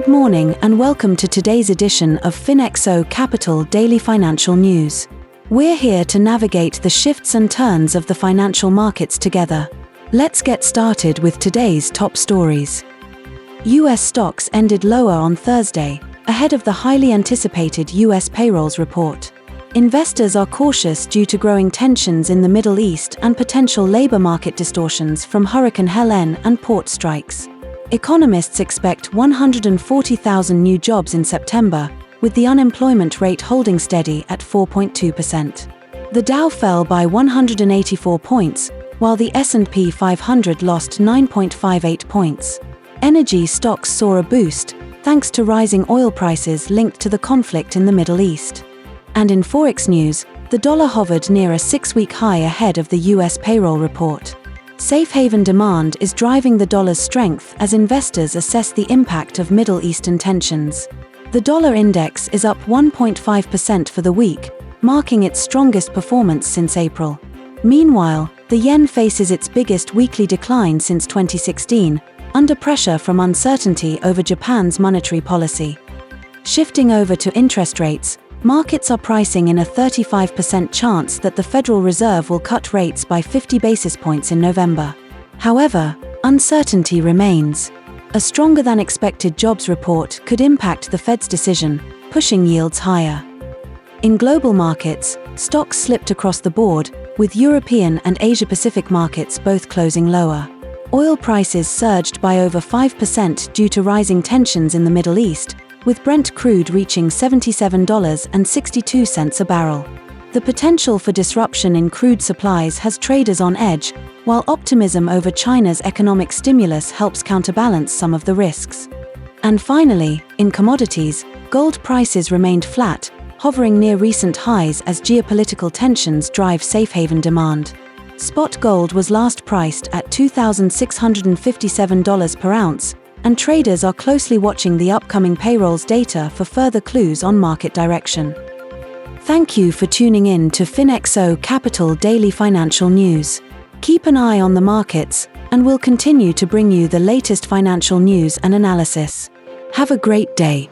Good morning and welcome to today's edition of Finxocapital Daily Financial News. We're here to navigate the shifts and turns of the financial markets together. Let's get started with today's top stories. US stocks ended lower on Thursday, ahead of the highly anticipated US payrolls report. Investors are cautious due to growing tensions in the Middle East and potential labor market distortions from Hurricane Helene and port strikes. Economists expect 140,000 new jobs in September, with the unemployment rate holding steady at 4.2%. The Dow fell by 184 points, while the S&P 500 lost 9.58 points. Energy stocks saw a boost, thanks to rising oil prices linked to the conflict in the Middle East. And in Forex news, the dollar hovered near a 6-week high ahead of the US payroll report. Safe haven demand is driving the dollar's strength as investors assess the impact of Middle Eastern tensions. The dollar index is up 1.5% for the week, marking its strongest performance since April. Meanwhile, the yen faces its biggest weekly decline since 2016, under pressure from uncertainty over Japan's monetary policy. Shifting over to interest rates, markets are pricing in a 35% chance that the Federal Reserve will cut rates by 50 basis points in November. However, uncertainty remains. A stronger-than-expected jobs report could impact the Fed's decision, pushing yields higher. In global markets, stocks slipped across the board, with European and Asia-Pacific markets both closing lower. Oil prices surged by over 5% due to rising tensions in the Middle East, with Brent crude reaching $77.62 a barrel. The potential for disruption in crude supplies has traders on edge, while optimism over China's economic stimulus helps counterbalance some of the risks. And finally, in commodities, gold prices remained flat, hovering near recent highs as geopolitical tensions drive safe haven demand. Spot gold was last priced at $2,657 per ounce, and traders are closely watching the upcoming payrolls data for further clues on market direction. Thank you for tuning in to Finxocapital Daily Financial News. Keep an eye on the markets, and we'll continue to bring you the latest financial news and analysis. Have a great day.